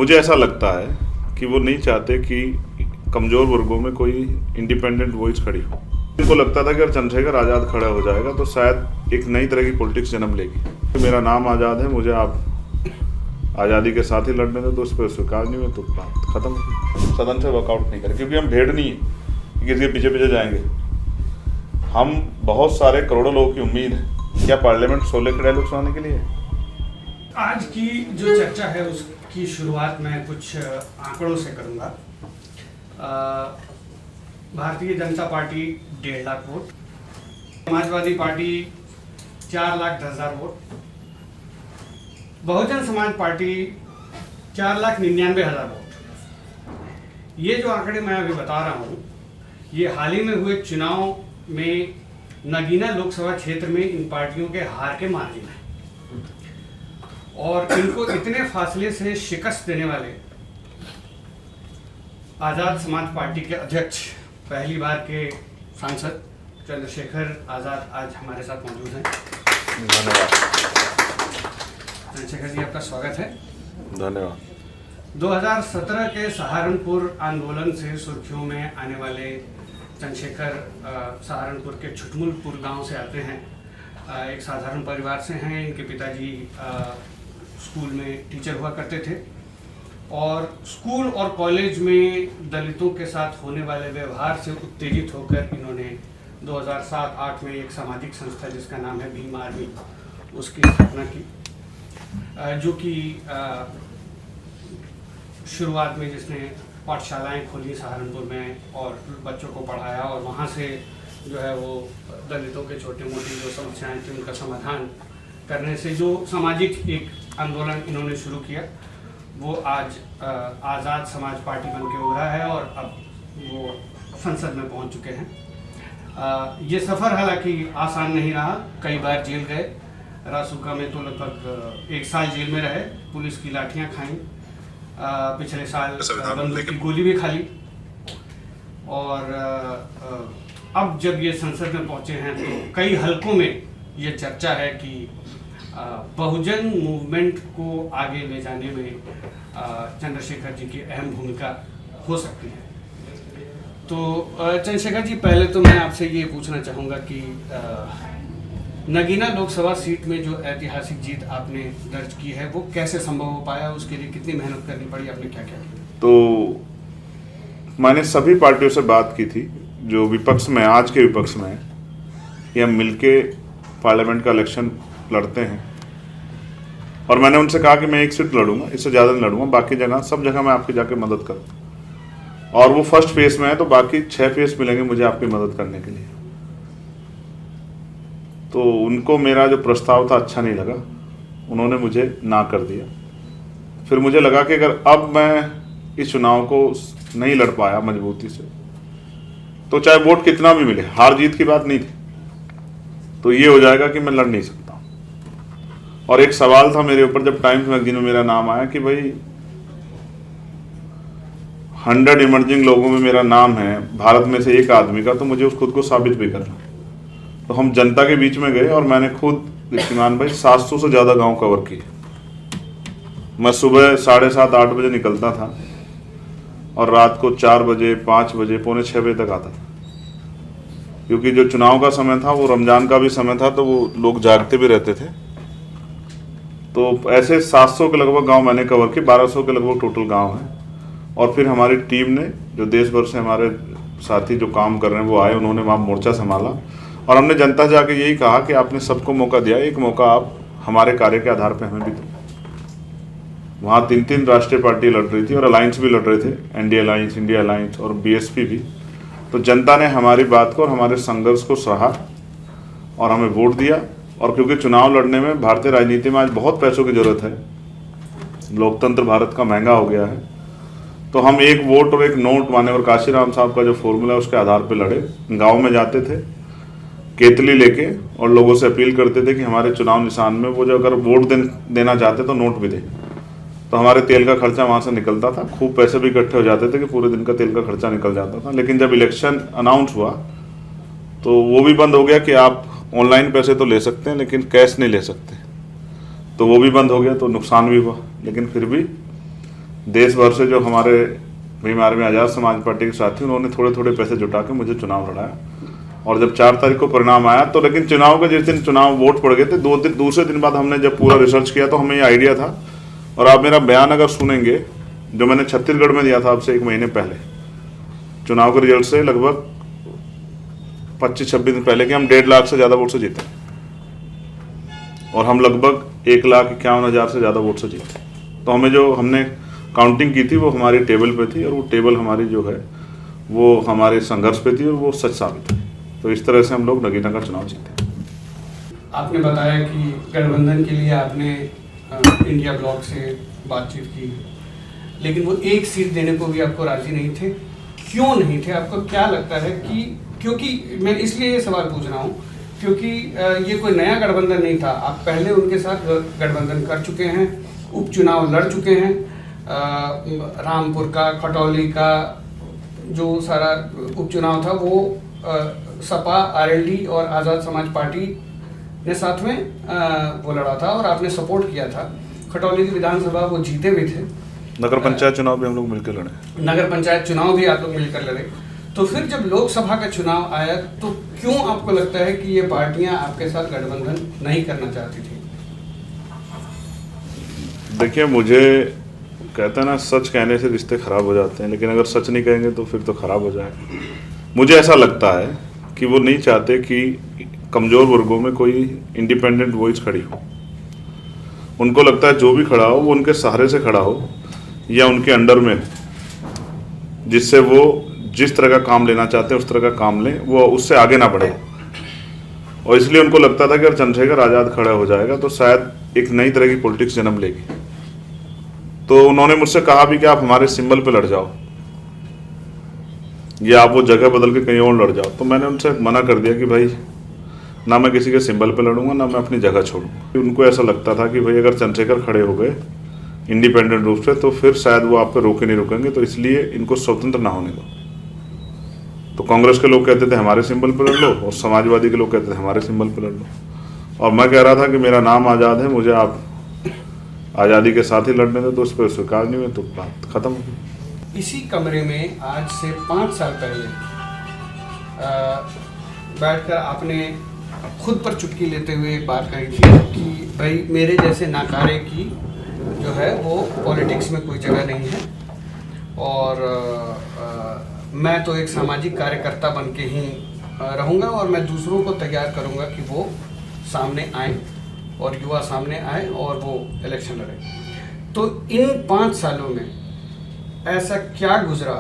मुझे ऐसा लगता है कि वो नहीं चाहते कि कमज़ोर वर्गों में कोई इंडिपेंडेंट वॉइस खड़ी हो। उनको लगता था कि अगर चंद्रशेखर आज़ाद खड़ा हो जाएगा तो शायद एक नई तरह की पॉलिटिक्स जन्म लेगी। मेरा नाम आज़ाद है, मुझे आप आज़ादी के साथ ही लड़ने दो, तो उस पर स्वीकार नहीं हुए तो बात खत्म हो। सदन से वर्कआउट नहीं करें, क्योंकि हम भेड़ नहीं है किसी के पीछे पीछे जाएंगे। हम बहुत सारे करोड़ों लोगों की उम्मीद है। क्या पार्लियामेंट 16 के डायलॉग सुनाने के लिए? आज की जो चर्चा है उसकी शुरुआत मैं कुछ आंकड़ों से करूंगा। Bharatiya Janata Party 1.5 lakh vote, Samajwadi Party 4,10,000 vote, Bahujan Samaj Party 4,99,000 vote. ये जो आंकड़े मैं अभी बता रहा हूँ ये हाल ही में हुए चुनाव में नगीना लोकसभा क्षेत्र में इन पार्टियों के हार के मार्जिन है, और इनको इतने फासले से शिकस्त देने वाले आज़ाद समाज पार्टी के अध्यक्ष, पहली बार के सांसद चंद्रशेखर आज़ाद आज हमारे साथ मौजूद हैं। धन्यवाद चंद्रशेखर जी, आपका स्वागत है। धन्यवाद। 2017 के सहारनपुर आंदोलन से सुर्खियों में आने वाले चंद्रशेखर सहारनपुर के छुटमुलपुर गांव से आते हैं। एक साधारण परिवार से हैं। इनके पिताजी स्कूल में टीचर हुआ करते थे, और स्कूल और कॉलेज में दलितों के साथ होने वाले व्यवहार से उत्तेजित होकर इन्होंने 2007-8 में एक सामाजिक संस्था जिसका नाम है भीम आर्मी, उसकी स्थापना की, जो कि शुरुआत में जिसने पाठशालाएं खोली सहारनपुर में और बच्चों को पढ़ाया, और वहाँ से जो है वो दलितों के छोटे मोटी जो समस्याएं थी उनका समाधान करने से जो सामाजिक एक आंदोलन इन्होंने शुरू किया, वो आज आज़ाद समाज पार्टी बन के उभरा है और अब वो संसद में पहुंच चुके हैं। ये सफ़र हालांकि आसान नहीं रहा, कई बार जेल गए। रासुका में तो लगभग 1 साल जेल में रहे, पुलिस की लाठियां खाई, पिछले साल बंदूक की गोली भी खा ली, और अब जब ये संसद में पहुंचे हैं तो कई हलकों में ये चर्चा है कि बहुजन मूवमेंट को आगे ले जाने में चंद्रशेखर जी की अहम भूमिका हो सकती है। तो चंद्रशेखर जी, पहले तो मैं आपसे ये पूछना चाहूँगा कि नगीना लोकसभा सीट में जो ऐतिहासिक जीत आपने दर्ज की है वो कैसे संभव हो पाया, उसके लिए कितनी मेहनत करनी पड़ी, आपने क्या क्या किया? तो मैंने सभी पार्टियों से बात की थी जो विपक्ष में, आज के विपक्ष में, ये हम मिलके पार्लियामेंट का इलेक्शन लड़ते हैं, और मैंने उनसे कहा कि मैं 1 सीट लड़ूंगा, इससे ज़्यादा नहीं लड़ूंगा, बाकी जगह सब जगह मैं आपकी जाके मदद करूँ। और वो फर्स्ट फेज में है तो बाकी 6 फेज मिलेंगे मुझे आपकी मदद करने के लिए। तो उनको मेरा जो प्रस्ताव था अच्छा नहीं लगा, उन्होंने मुझे ना कर दिया। फिर मुझे लगा कि अगर अब मैं इस चुनाव को नहीं लड़ पाया मजबूती से, तो चाहे वोट कितना भी मिले, हार जीत की बात नहीं थी, तो ये हो जाएगा कि मैं लड़ नहीं सकता। और एक सवाल था मेरे ऊपर जब टाइम्स मैगजीन में मेरा नाम आया कि भाई 100 इमर्जिंग लोगों में मेरा नाम है, भारत में से एक आदमी का, तो मुझे उस खुद को साबित भी करना। तो हम जनता के बीच में गए और मैंने खुद कीर्तिमान भाई 700 से ज़्यादा गांव कवर किए। मैं सुबह 7:30-8 बजे निकलता था और रात को 4 बजे, 5 बजे, पौने 6 बजे तक आता था, क्योंकि जो चुनाव का समय था वो रमज़ान का भी समय था, तो वो लोग जागते भी रहते थे। तो ऐसे 700 के लगभग गांव मैंने कवर किए, 1200 के लगभग टोटल गांव हैं। और फिर हमारी टीम ने, जो देश भर से हमारे साथी जो काम कर रहे हैं वो आए, उन्होंने वहाँ मोर्चा संभाला, और हमने जनता से जाके यही कहा कि आपने सबको मौका दिया, एक मौका आप हमारे कार्य के आधार पर हमें भी दो। वहाँ 3-3 राष्ट्रीय पार्टी लड़ रही थी और अलायंस भी लड़ रहे थे, एनडीए अलायंस, इंडिया अलायंस और बीएसपी भी। तो जनता ने हमारी बात को और हमारे संघर्ष को सराहा और हमें वोट दिया। और क्योंकि चुनाव लड़ने में भारतीय राजनीति में आज बहुत पैसों की ज़रूरत है, लोकतंत्र भारत का महंगा हो गया है, तो हम 1 वोट और 1 नोट मान्यवर काशीराम साहब का जो फॉर्मूला है उसके आधार पर लड़े। गांव में जाते थे केतली लेके और लोगों से अपील करते थे कि हमारे चुनाव निशान में वो जो अगर वोट देना चाहते तो नोट भी दें। तो हमारे तेल का खर्चा वहाँ से निकलता था, खूब पैसे भी इकट्ठे हो जाते थे कि पूरे दिन का तेल का खर्चा निकल जाता था। लेकिन जब इलेक्शन अनाउंस हुआ तो वो भी बंद हो गया कि आप ऑनलाइन पैसे तो ले सकते हैं लेकिन कैश नहीं ले सकते, तो वो भी बंद हो गया, तो नुकसान भी हुआ। लेकिन फिर भी देश भर से जो हमारे भीम आर्मी आज़ाद समाज पार्टी के साथी, उन्होंने थोड़े थोड़े पैसे जुटा के मुझे चुनाव लड़ाया। और जब 4 तारीख को परिणाम आया तो, लेकिन चुनाव के जिस दिन चुनाव वोट पड़ गए थे, दूसरे दिन बाद हमने जब पूरा रिसर्च किया तो हमें ये आइडिया था। और आप मेरा बयान अगर सुनेंगे जो मैंने छत्तीसगढ़ में दिया था आपसे 1 महीने पहले चुनाव के रिजल्ट से लगभग 25-26 दिन पहले, कि हम 1.5 लाख से ज़्यादा वोट से जीते और हम लगभग 1,51,000 से ज़्यादा वोट से जीते। तो हमें जो हमने काउंटिंग की थी वो हमारी टेबल पे थी, और वो टेबल हमारी जो है वो हमारे संघर्ष पे थी, और वो सच साबित हुई। तो इस तरह से हम लोग नगीना का चुनाव जीते। आपने बताया कि गठबंधन के लिए आपने इंडिया ब्लॉक से बातचीत की, लेकिन वो एक सीट देने को भी आपको राजी नहीं थे। क्यों नहीं थे? आपको क्या लगता है कि, क्योंकि मैं इसलिए ये सवाल पूछ रहा हूँ क्योंकि ये कोई नया गठबंधन नहीं था, आप पहले उनके साथ गठबंधन कर चुके हैं, उपचुनाव लड़ चुके हैं। रामपुर का, खटौली का जो सारा उपचुनाव था वो सपा, आरएलडी और आज़ाद समाज पार्टी ने साथ में वो लड़ा था और आपने सपोर्ट किया था। खटौली की विधानसभा वो जीते भी थे। नगर पंचायत चुनाव भी हम लोग मिलकर लड़े। नगर पंचायत चुनाव भी आप लोग मिलकर लड़े। तो फिर जब लोकसभा का चुनाव आया तो क्यों आपको लगता है कि ये पार्टियां आपके साथ गठबंधन नहीं करना चाहती थी? देखिए, मुझे कहते हैं ना, सच कहने से रिश्ते खराब हो जाते हैं, लेकिन अगर सच नहीं कहेंगे तो फिर तो खराब हो जाएगा। मुझे ऐसा लगता है कि वो नहीं चाहते कि कमज़ोर वर्गों में कोई इंडिपेंडेंट वॉइस खड़ी हो। उनको लगता है जो भी खड़ा हो वो उनके सहारे से खड़ा हो या उनके अंडर में, जिससे वो जिस तरह का काम लेना चाहते हैं उस तरह का काम लें, वो उससे आगे ना बढ़े। और इसलिए उनको लगता था कि अगर चंद्रशेखर आज़ाद खड़ा हो जाएगा तो शायद एक नई तरह की पॉलिटिक्स जन्म लेगी। तो उन्होंने मुझसे कहा भी कि आप हमारे सिंबल पे लड़ जाओ या आप वो जगह बदल के कहीं और लड़ जाओ। तो मैंने उनसे मना कर दिया कि भाई, ना मैं किसी के सिंबल पे लड़ूंगा, ना मैं अपनी जगह छोड़ूंगा। उनको ऐसा लगता था कि भाई अगर चंद्रशेखर खड़े हो गए इंडिपेंडेंट रूप से तो फिर शायद वो आप पे रोके नहीं रुकेंगे, तो इसलिए इनको स्वतंत्र ना होने दो। तो कांग्रेस के लोग कहते थे हमारे सिंबल पर लड़ लो, और समाजवादी के लोग कहते थे हमारे सिंबल पर लड़ लो। और मैं कह रहा था कि मेरा नाम आज़ाद है, मुझे आप आज़ादी के साथ ही लड़ने दो। तो उस पर स्वीकार नहीं हुए तो बात खत्म हो गई। इसी कमरे में आज से 5 साल पहले बैठकर आपने खुद पर चुटकी लेते हुए एक बात कही थी कि भाई मेरे जैसे नाकारे की जो है वो पॉलिटिक्स में कोई जगह नहीं है, और मैं तो एक सामाजिक कार्यकर्ता बन के ही रहूँगा और मैं दूसरों को तैयार करूँगा कि वो सामने आए और युवा सामने आए और वो इलेक्शन लड़े। तो इन 5 सालों में ऐसा क्या गुजरा,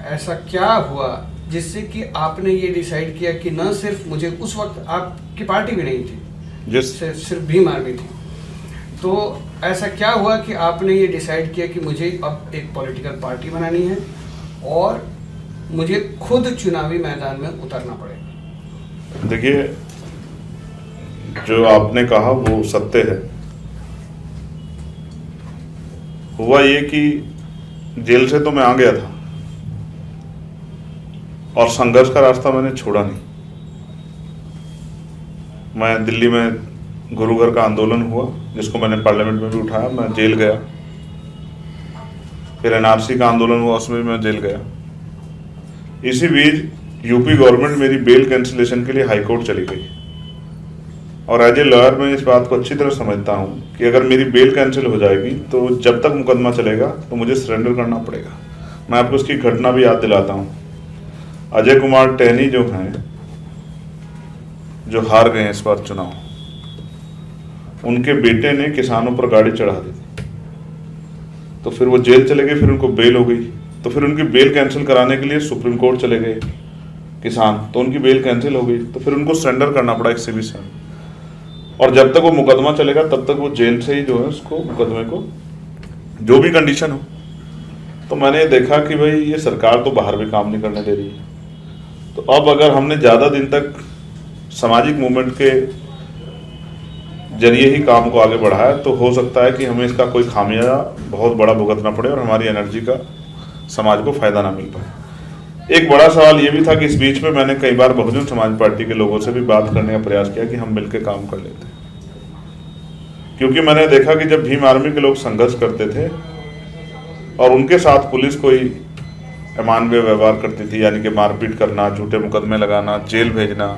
ऐसा क्या हुआ जिससे कि आपने ये डिसाइड किया कि न सिर्फ मुझे, उस वक्त आपकी पार्टी भी नहीं थी, सिर्फ भीम आर्मी थी, तो ऐसा क्या हुआ कि आपने ये डिसाइड किया कि मुझे अब एक पॉलिटिकल पार्टी बनानी है और मुझे खुद चुनावी मैदान में उतरना पड़ेगा? देखिए, जो आपने कहा वो सत्य है। हुआ ये कि जेल से तो मैं आ गया था और संघर्ष का रास्ता मैंने छोड़ा नहीं। मैं दिल्ली में गुरु घर का आंदोलन हुआ जिसको मैंने पार्लियामेंट में भी उठाया, मैं जेल गया। फिर एनआरसी का आंदोलन हुआ, उसमें मैं जेल गया। इसी बीच यूपी गवर्नमेंट मेरी बेल कैंसिलेशन के लिए हाई कोर्ट चली गई, और एज ए लॉयर मैं इस बात को अच्छी तरह समझता हूँ कि अगर मेरी बेल कैंसिल हो जाएगी तो जब तक मुकदमा चलेगा तो मुझे सरेंडर करना पड़ेगा। मैं आपको उसकी घटना भी याद दिलाता हूँ। अजय कुमार टहनी जो हैं, जो हार गए इस बार चुनाव, उनके बेटे ने किसानों पर गाड़ी चढ़ा दी थी, तो फिर वो जेल चले गए। फिर उनको बेल हो गई, तो फिर उनकी बेल कैंसिल कराने के लिए सुप्रीम कोर्ट चले गए किसान, तो उनकी बेल कैंसिल हो गई। तो फिर उनको सरेंडर करना पड़ा एक सिविल में, और जब तक वो मुकदमा चलेगा तब तक वो जेल से ही जो है उसको मुकदमे को जो भी कंडीशन हो। तो मैंने देखा कि भाई ये सरकार तो बाहर भी काम नहीं करने दे रही है, तो अब अगर हमने ज़्यादा दिन तक सामाजिक मूवमेंट के जरिए ही काम को आगे बढ़ाया तो हो सकता है कि हमें इसका कोई खामियाजा बहुत बड़ा भुगतना पड़े और हमारी एनर्जी का समाज को फायदा ना मिल पाए। एक बड़ा सवाल ये भी था कि इस बीच में मैंने कई बार बहुजन समाज पार्टी के लोगों से भी बात करने का प्रयास किया कि हम मिलकर काम कर लेते हैं, क्योंकि मैंने देखा कि जब भीम आर्मी के लोग संघर्ष करते थे और उनके साथ पुलिस कोई अमानवीय व्यवहार करती थी, यानी कि मारपीट करना, झूठे मुकदमे लगाना, जेल भेजना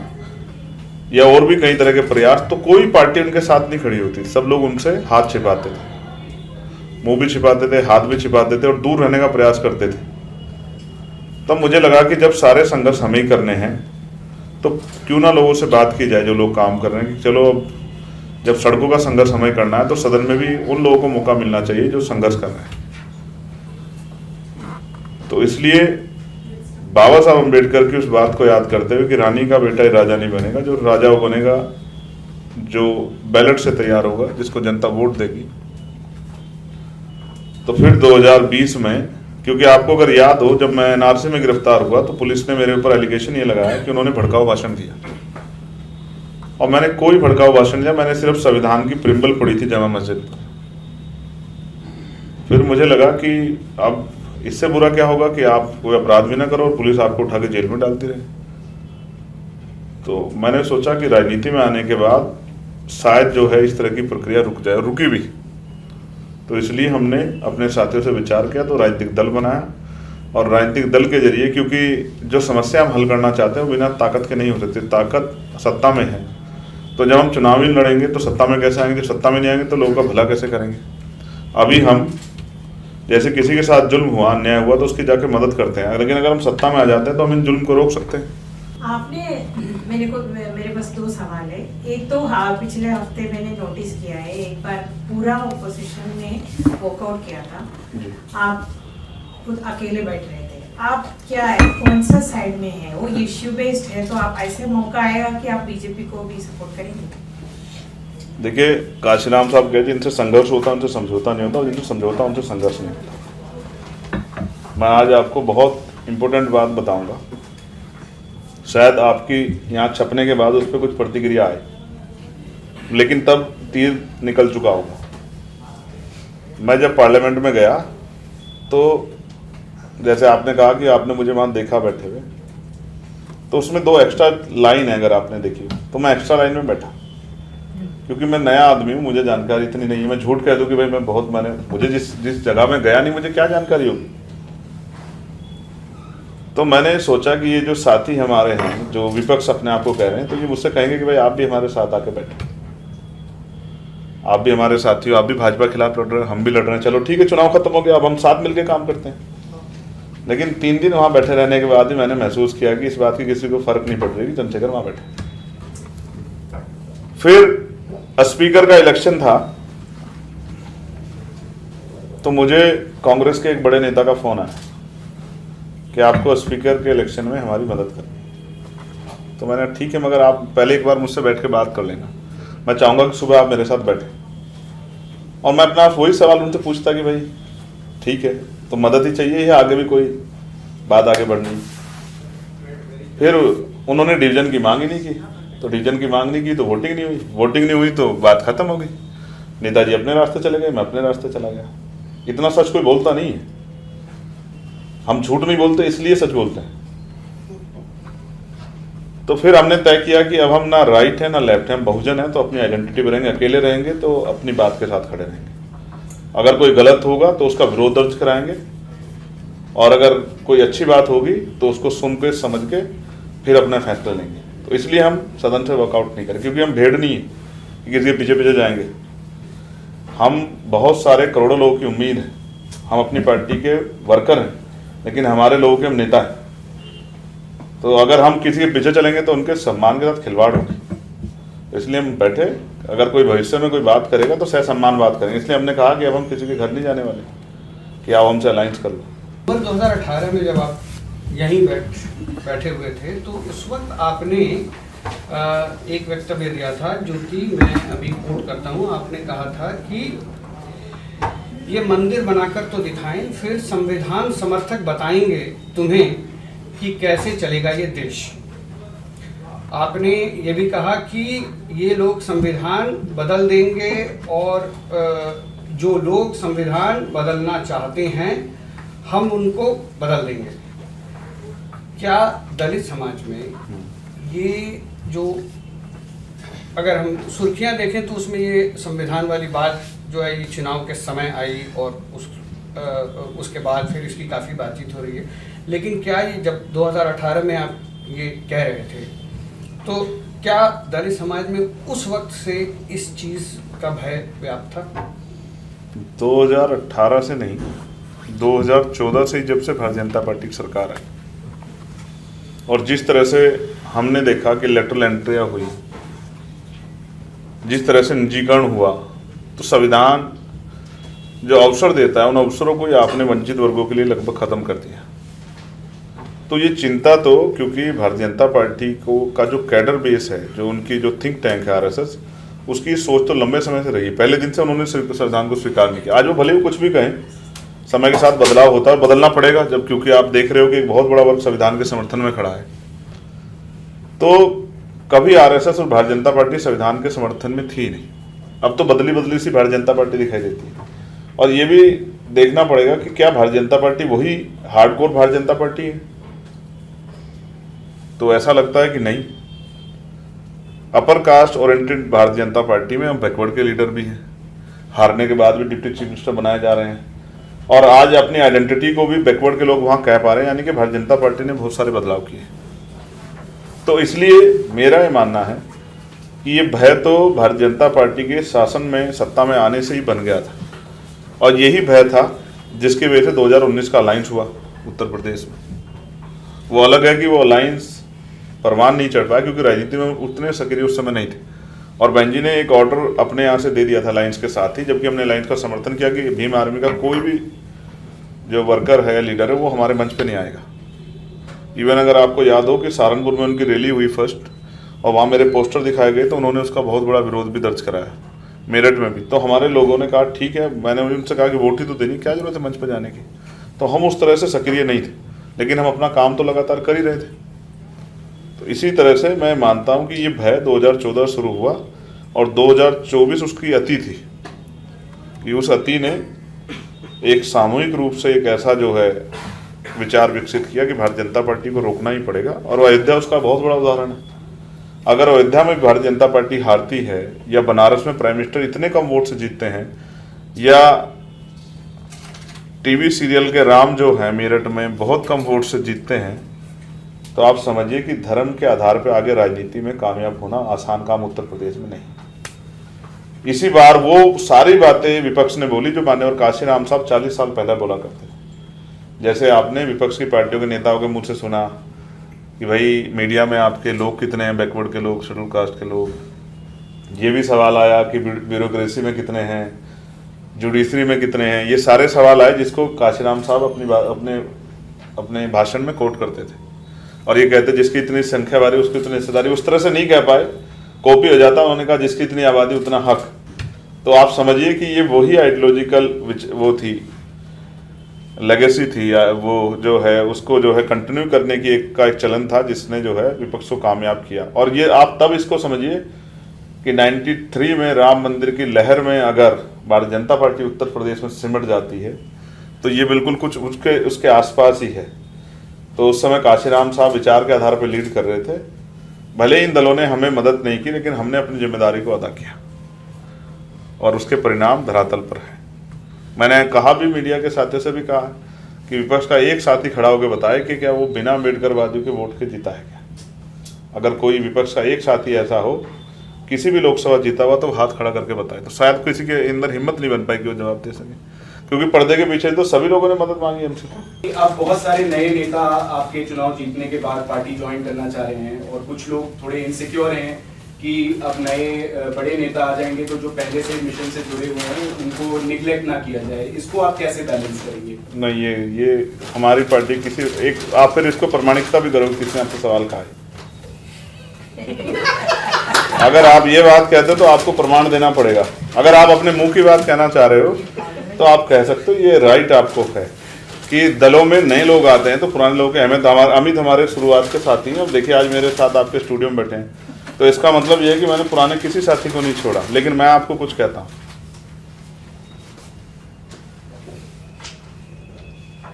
या और भी कई तरह के प्रयास, तो कोई पार्टी उनके साथ नहीं खड़ी होती। सब लोग उनसे हाथ छिपाते थे, मुंह भी छिपाते थे, हाथ भी छिपाते थे और दूर रहने का प्रयास करते थे। तब मुझे लगा कि जब सारे संघर्ष हमें ही करने हैं तो क्यों ना लोगों से बात की जाए जो लोग काम कर रहे हैं, कि चलो अब जब सड़कों का संघर्ष हमें करना है तो सदन में भी उन लोगों को मौका मिलना चाहिए जो संघर्ष कर रहे हैं। तो इसलिए बाबा साहब अम्बेडकर की उस बात को याद करते हुए कि रानी का बेटा ही राजा नहीं बनेगा, जो राजा वो बनेगा जो बैलेट से तैयार होगा, जिसको जनता वोट देगी। तो फिर 2020 में, क्योंकि आपको अगर याद हो, जब मैं एनआरसी में गिरफ्तार हुआ तो पुलिस ने मेरे ऊपर एलिगेशन ये लगाया कि उन्होंने भड़काऊ भाषण दिया, और मैंने कोई भड़काऊ भाषण दिया, मैंने सिर्फ संविधान की प्रिम्बल पढ़ी थी जामा मस्जिद पर। फिर मुझे लगा कि अब इससे बुरा क्या होगा कि आप कोई अपराध भी ना करो और पुलिस आपको उठा के जेल में डालती रहे। तो मैंने सोचा कि राजनीति में आने के बाद शायद जो है इस तरह की प्रक्रिया रुक जाए, रुकी भी। तो इसलिए हमने अपने साथियों से विचार किया, तो राजनीतिक दल बनाया, और राजनीतिक दल के जरिए, क्योंकि जो समस्या हम हल करना चाहते हैं वो बिना ताकत के नहीं हो सकती, ताकत सत्ता में है। तो जब हम चुनावी लड़ेंगे तो सत्ता में कैसे आएंगे, जब सत्ता में नहीं आएंगे तो लोगों का भला कैसे करेंगे। अभी हम जैसे किसी के साथ जुल्म हुआ, अन्याय हुआ तो उसकी जाके मदद करते हैं, लेकिन अगर हम सत्ता में आ जाते हैं तो हम इन जुल्म को रोक सकते हैं। आपने मेरे पास 2 सवाल है। एक तो पिछले हफ्ते मैंने नोटिस किया है, एक बार पूरा ऑपोजिशन ने वॉकआउट किया था, आप खुद अकेले बैठ रहे थे। आप क्या है, कौन सा साइड में है, वो इश्यू बेस्ड है, तो आप ऐसे मौका आएगा कि आप बीजेपी को भी सपोर्ट करेंगे? देखिए, काशीराम साहब कहते हैं जिनसे संघर्ष होता है उनसे समझौता नहीं होता, और जिनसे समझौता उनसे संघर्ष नहीं होता। मैं आज आपको बहुत इम्पोर्टेंट बात बताऊंगा, शायद आपकी यहाँ छपने के बाद उस पर कुछ प्रतिक्रिया आए, लेकिन तब तीर निकल चुका होगा। मैं जब पार्लियामेंट में गया तो जैसे आपने कहा कि आपने मुझे वहाँ देखा बैठे हुए, तो उसमें 2 एक्स्ट्रा लाइन है, अगर आपने देखी तो मैं एक्स्ट्रा लाइन में बैठा, क्योंकि मैं नया आदमी हूँ, मुझे जानकारी इतनी नहीं है। मैं झूठ कह दूँ कि भाई मुझे जिस जगह में गया नहीं, मुझे क्या जानकारी होगी। तो मैंने सोचा कि ये जो साथी हमारे हैं, जो विपक्ष अपने आप को कह रहे हैं, तो ये मुझसे कहेंगे कि भाई आप भी हमारे साथ आके बैठे, आप भी हमारे साथी हो, आप भी भाजपा के खिलाफ लड़ रहे हैं, हम भी लड़ रहे हैं, चलो ठीक है, चुनाव खत्म हो गया, अब हम साथ मिलकर काम करते हैं। लेकिन 3 दिन वहाँ बैठे रहने के बाद ही मैंने महसूस किया कि इस बात की किसी को फर्क नहीं पड़ रही कि चंद्रशेखर वहाँ बैठे। फिर स्पीकर का इलेक्शन था, तो मुझे कांग्रेस के एक बड़े नेता का फोन आया कि आपको स्पीकर के इलेक्शन में हमारी मदद करनी। तो मैंने ठीक है, मगर आप पहले एक बार मुझसे बैठ के बात कर लेना, मैं चाहूँगा कि सुबह आप मेरे साथ बैठे। और मैं अपना वही सवाल उनसे पूछता कि भाई ठीक है, तो मदद ही चाहिए या आगे भी कोई बात आगे बढ़नी। फिर उन्होंने डिवीजन की मांग ही नहीं की, तो डिवीजन की मांग नहीं की तो वोटिंग नहीं हुई, वोटिंग नहीं हुई तो बात खत्म हो गई। नेताजी अपने रास्ते चले गए, मैं अपने रास्ते चला गया। इतना सच कोई बोलता नहीं है, हम झूठ नहीं बोलते इसलिए सच बोलते हैं। तो फिर हमने तय किया कि अब हम ना राइट है ना लेफ्ट है, हम बहुजन है, तो अपनी आइडेंटिटी में रहेंगे, अकेले रहेंगे तो अपनी बात के साथ खड़े रहेंगे। अगर कोई गलत होगा तो उसका विरोध दर्ज कराएंगे, और अगर कोई अच्छी बात होगी तो उसको सुन के समझ के फिर अपना फैसला लेंगे। तो इसलिए हम सदन से वर्कआउट नहीं करें, क्योंकि हम भेड़ नहीं है कि किसी के पीछे पीछे जाएंगे। हम बहुत सारे करोड़ों लोगों की उम्मीद है, हम अपनी पार्टी के वर्कर हैं, लेकिन हमारे लोगों के हम नेता हैं। तो अगर हम किसी के पीछे चलेंगे तो उनके सम्मान के साथ खिलवाड़ होगी। इसलिए हम बैठे, अगर कोई भविष्य में कोई बात करेगा तो सह सम्मान बात करेंगे। इसलिए हमने कहा कि अब हम किसी के घर नहीं जाने वाले कि आप हमसे अलायंस कर लो। 2018 में जब आप यहीं बैठे हुए थे, तो उस वक्त आपने एक वक्तव्य दिया था जो कि मैं अभी कोट करता हूँ। आपने कहा था कि ये मंदिर बनाकर तो दिखाएं, फिर संविधान समर्थक बताएंगे तुम्हें कि कैसे चलेगा ये देश। आपने ये भी कहा कि ये लोग संविधान बदल देंगे, और जो लोग संविधान बदलना चाहते हैं हम उनको बदल देंगे। क्या दलित समाज में ये जो, अगर हम सुर्खियां देखें तो उसमें ये संविधान वाली बात जो है ये चुनाव के समय आई, और उसके बाद फिर इसकी काफ़ी बातचीत हो रही है। लेकिन क्या ये जब 2018 में आप ये कह रहे थे, तो क्या दलित समाज में उस वक्त से इस चीज़ का भय व्याप्त था? 2018 से नहीं, 2014 से ही, जब से भारतीय जनता पार्टी की सरकार आई और जिस तरह से हमने देखा कि लेटरल एंट्रियाँ हुई, जिस तरह से निजीकरण हुआ, तो संविधान जो अवसर देता है उन अवसरों को ही आपने वंचित वर्गों के लिए लगभग ख़त्म कर दिया। तो ये चिंता तो, क्योंकि भारतीय जनता पार्टी को का जो कैडर बेस है, जो उनकी जो थिंक टैंक है आरएसएस, उसकी सोच तो लंबे समय से रही। पहले दिन से उन्होंने संविधान को स्वीकार नहीं किया। आज वो भले ही कुछ भी कहें, समय के साथ बदलाव होता है और बदलना पड़ेगा, जब क्योंकि आप देख रहे हो कि एक बहुत बड़ा वर्ग संविधान के समर्थन में खड़ा है। तो कभी आरएसएस और भारतीय जनता पार्टी संविधान के समर्थन में थी नहीं। अब तो बदली बदली सी भारतीय जनता पार्टी दिखाई देती है। और ये भी देखना पड़ेगा कि क्या भारतीय जनता पार्टी वही हार्डकोर भारतीय जनता पार्टी है? तो ऐसा लगता है कि नहीं। अपर कास्ट ओरिएंटेड भारतीय जनता पार्टी में हम बैकवर्ड के लीडर भी हैं, हारने के बाद भी डिप्टी चीफ मिनिस्टर बनाए जा रहे हैं, और आज अपनी आइडेंटिटी को भी बैकवर्ड के लोग वहां कह पा रहे हैं, यानी कि भारतीय जनता पार्टी ने बहुत सारे बदलाव किए। तो इसलिए मेरा ये मानना है कि ये भय तो भारतीय जनता पार्टी के शासन में, सत्ता में आने से ही बन गया था, और यही भय था जिसकी वजह से 2019 का अलायंस हुआ उत्तर प्रदेश में। वो अलग है कि वो अलायंस परवान नहीं चढ़ पाया, क्योंकि राजनीति में उतने सक्रिय उस समय नहीं थे, और बहन जी ने एक ऑर्डर अपने यहाँ से दे दिया था अलायंस के साथ ही, जबकि हमने अलायंस का समर्थन किया कि भीम आर्मी का कोई भी जो वर्कर है, लीडर है, वो हमारे मंच पे नहीं आएगा। इवन अगर आपको याद हो कि सहारनपुर में उनकी रैली हुई फर्स्ट, और वहाँ मेरे पोस्टर दिखाए गए, तो उन्होंने उसका बहुत बड़ा विरोध भी दर्ज कराया, मेरठ में भी। तो हमारे लोगों ने कहा ठीक है, मैंने उनसे कहा कि वोट ही तो देनी, क्या जरूरत है मंच पर जाने की। तो हम उस तरह से सक्रिय नहीं थे, लेकिन हम अपना काम तो लगातार कर ही रहे थे। तो इसी तरह से मैं मानता हूं कि ये भय 2014 शुरू हुआ, और 2024 उसकी अति थी कि उस अति ने एक सामूहिक रूप से एक ऐसा जो है विचार विकसित किया कि भारतीय जनता पार्टी को रोकना ही पड़ेगा, और अयोध्या उसका बहुत बड़ा उदाहरण है। अगर अयोध्या में भारतीय जनता पार्टी हारती है, या बनारस में प्राइम मिनिस्टर इतने कम वोट से जीतते हैं, या टीवी सीरियल के राम जो हैं मेरठ में बहुत कम वोट से जीतते हैं, तो आप समझिए कि धर्म के आधार पर आगे राजनीति में कामयाब होना आसान काम उत्तर प्रदेश में नहीं। इसी बार वो सारी बातें विपक्ष ने बोली जो माननीय काशीराम साहब 40 साल पहले बोला करते थे। जैसे आपने विपक्ष की पार्टियों के नेताओं के मुंह से सुना कि भाई मीडिया में आपके लोग कितने हैं, बैकवर्ड के लोग, शेड्यूल कास्ट के लोग। ये भी सवाल आया कि ब्यूरोक्रेसी में कितने हैं, जुडिशरी में कितने हैं। ये सारे सवाल आए जिसको काशीराम साहब अपने भाषण में कोट करते थे, और ये कहते जिसकी इतनी संख्या वाली उसकी इतनी हिस्सेदारी। उस तरह से नहीं कह पाए, कॉपी हो जाता। उन्होंने कहा जिसकी इतनी आबादी उतना हक। तो आप समझिए कि ये वही आइडियोलॉजिकल वो थी, लेगेसी थी, या वो जो है उसको जो है कंटिन्यू करने की एक चलन था, जिसने जो है विपक्ष को कामयाब किया। और ये आप तब इसको समझिए कि 93 में राम मंदिर की लहर में अगर भारतीय जनता पार्टी उत्तर प्रदेश में सिमट जाती है, तो ये बिल्कुल कुछ उसके आसपास ही है। तो उस समय काशीराम साहब विचार के आधार पर लीड कर रहे थे। भले इन दलों ने हमें मदद नहीं की, लेकिन हमने अपनी जिम्मेदारी को अदा किया, और उसके परिणाम धरातल पर है। मैंने कहा भी, मीडिया के साथियों से भी कहा कि विपक्ष का एक साथी खड़ा होकर बताए कि क्या वो बिना अम्बेडकरवादियों के वोट के जीता है क्या। अगर कोई विपक्ष का एक साथी ऐसा हो, किसी भी लोकसभा जीता हुआ, तो हाथ खड़ा करके बताए, तो शायद किसी के अंदर हिम्मत नहीं बन पाई कि वो जवाब दे सके, क्योंकि पर्दे के पीछे तो सभी लोगों ने मदद मांगी हमसे। अब बहुत सारे नए नेता आपके चुनाव जीतने के बाद पार्टी ज्वाइन करना चाह रहे हैं, और कुछ लोग थोड़े इनसिक्योर हैं कि अब नए बड़े नेता आ जाएंगे तो जो पहले से मिशन से जुड़े हुए हैं उनको निगलेक्ट ना किया जाए। इसको आप कैसे बैलेंस करेंगे? नहीं, ये हमारी पार्टी किसी एक, आप फिर इसको प्रमाणिकता भी करोगे, किसने आपसे सवाल कहा है? अगर आप ये बात कहते हो तो आपको प्रमाण देना पड़ेगा। अगर आप अपने मुंह की बात कहना चाह रहे हो तो आप कह सकते हो, ये राइट आपको है कि दलों में नए लोग आते हैं तो पुराने लोगों के अमित हमारे शुरुआत के साथी हैं। अब देखिए आज मेरे साथ आपके स्टूडियो में बैठे हैं, तो इसका मतलब ये है कि मैंने पुराने किसी साथी को नहीं छोड़ा। लेकिन मैं आपको कुछ कहता हूं,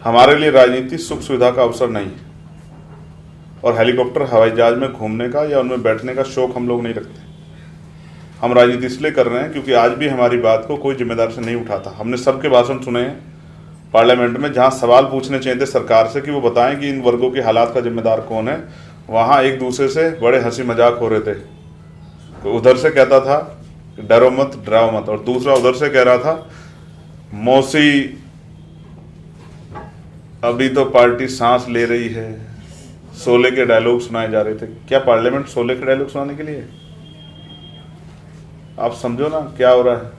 हमारे लिए राजनीति सुख सुविधा का अवसर नहीं है, और हेलीकॉप्टर हवाई जहाज में घूमने का या उनमें बैठने का शौक हम लोग नहीं रखते। हम राजनीति इसलिए कर रहे हैं क्योंकि आज भी हमारी बात को कोई जिम्मेदार से नहीं उठाता। हमने सबके भाषण सुने हैं, पार्लियामेंट में जहां सवाल पूछने चाहिए थे सरकार से कि वो बताएं कि इन वर्गों के हालात का जिम्मेदार कौन है, वहां एक दूसरे से बड़े हंसी मजाक हो रहे थे। तो उधर से कहता था डरो मत डराओ मत, और दूसरा उधर से कह रहा था मौसी अभी तो पार्टी सांस ले रही है। शोले के डायलॉग सुनाए जा रहे थे। क्या पार्लियामेंट शोले के डायलॉग सुनाने के लिए? आप समझो ना क्या हो रहा है।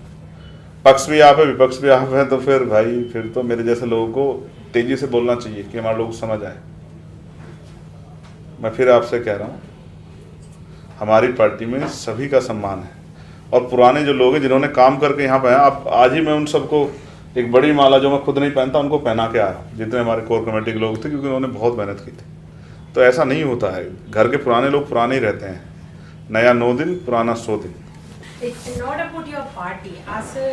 पक्ष भी आप है विपक्ष भी आप है, तो फिर भाई फिर तो मेरे जैसे लोगों को तेजी से बोलना चाहिए कि हमारे लोग समझ आए। मैं फिर आपसे कह रहा हूँ, हमारी पार्टी में सभी का सम्मान है, और पुराने जो लोग हैं जिन्होंने काम करके यहाँ पे आए, आप आज ही मैं उन सबको एक बड़ी माला जो मैं खुद नहीं पहनता उनको पहना के आया, जितने हमारे कोर कमेटी के लोग थे, क्योंकि उन्होंने बहुत मेहनत की थी। तो ऐसा नहीं होता है, घर के पुराने लोग पुराने ही रहते हैं। नया 9 दिन पुराना 100 दिन। It's not about your party. As a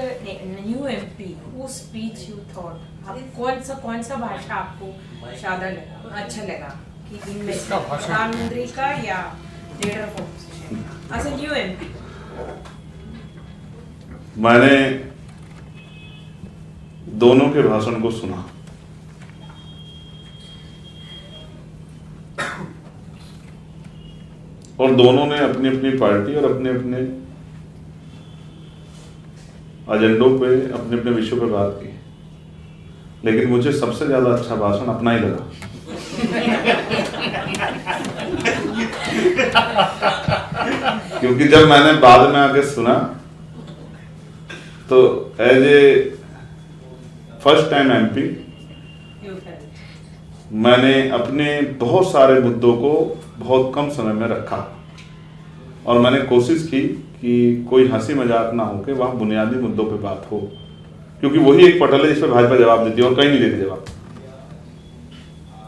new MP, whose speech you thought, आप कौन सा भाषा आपको ज्यादा लगा, अच्छा लगा कि इनमें से किसका भाषण? प्रधानमंत्री का या leader of opposition? As a new MP, मैंने दोनों के भाषण को सुना, और दोनों ने अपनी अपनी पार्टी और अपने अपने एजेंडों पे अपने अपने विषयों पे बात की, लेकिन मुझे सबसे ज्यादा अच्छा भाषण अपना ही लगा। क्योंकि जब मैंने बाद में आके सुना तो as a first time MP you felt. मैंने अपने बहुत सारे मुद्दों को बहुत कम समय में रखा, और मैंने कोशिश की कि कोई हंसी मजाक ना हो के वहाँ बुनियादी मुद्दों पे बात हो, क्योंकि वही एक पटल है जिस पे भाजपा जवाब देती है और कहीं नहीं देती जवाब।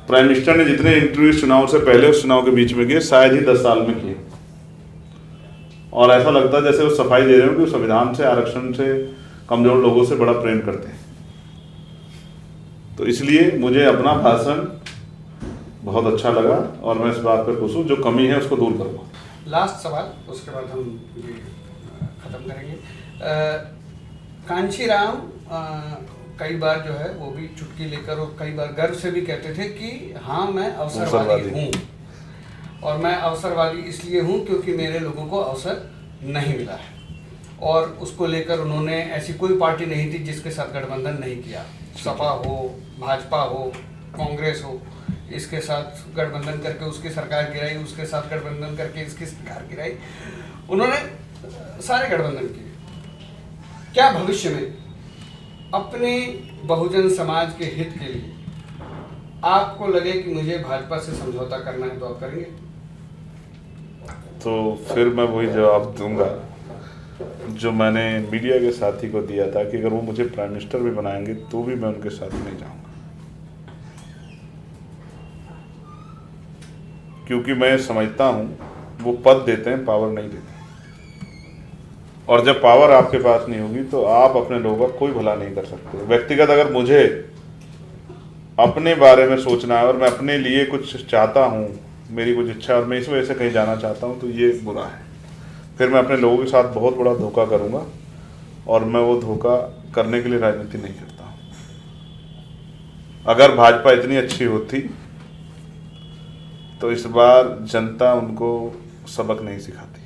प्राइम मिनिस्टर ने जितने इंटरव्यू चुनाव से पहले उस चुनाव के बीच में किए शायद ही 10 साल में किए, और ऐसा लगता है जैसे वो सफाई दे रहे हो कि संविधान से, आरक्षण से, कमजोर लोगों से बड़ा प्रेम करते हैं। तो इसलिए मुझे अपना भाषण बहुत अच्छा लगा, और मैं इस बात पर खुश हूँ, जो कमी है उसको दूर करूँगा। लास्ट सवाल, उसके बाद हम ये खत्म करेंगे। कांचीराम कई बार जो है वो भी चुटकी लेकर और कई बार गर्व से भी कहते थे कि हाँ मैं अवसरवादी हूँ, और मैं अवसरवादी इसलिए हूँ क्योंकि मेरे लोगों को अवसर नहीं मिला है, और उसको लेकर उन्होंने ऐसी कोई पार्टी नहीं थी जिसके साथ गठबंधन नहीं किया। सपा हो, भाजपा हो, कांग्रेस हो, इसके साथ गठबंधन करके उसकी सरकार गिराई, उसके साथ गठबंधन करके इसकी सरकार गिराई, उन्होंने सारे गठबंधन किए। क्या भविष्य में अपने बहुजन समाज के हित के लिए आपको लगे कि मुझे भाजपा से समझौता करना है तो आप करेंगे? तो फिर मैं वही जवाब दूंगा जो मैंने मीडिया के साथी को दिया था कि अगर वो मुझे प्राइम मिनिस्टर भी बनाएंगे तो भी मैं उनके साथ नहीं जाऊंगा, क्योंकि मैं समझता हूं वो पद देते हैं, पावर नहीं देते, और जब पावर आपके पास नहीं होगी तो आप अपने लोगों का कोई भला नहीं कर सकते। व्यक्तिगत अगर मुझे अपने बारे में सोचना है और मैं अपने लिए कुछ चाहता हूँ, मेरी कुछ इच्छा और मैं इस वजह से कहीं जाना चाहता हूँ, तो ये बुरा है। फिर मैं अपने लोगों के साथ बहुत बड़ा धोखा करूँगा, और मैं वो धोखा करने के लिए राजनीति नहीं करता हूँ। अगर भाजपा इतनी अच्छी होती तो इस बार जनता उनको सबक नहीं सिखाती।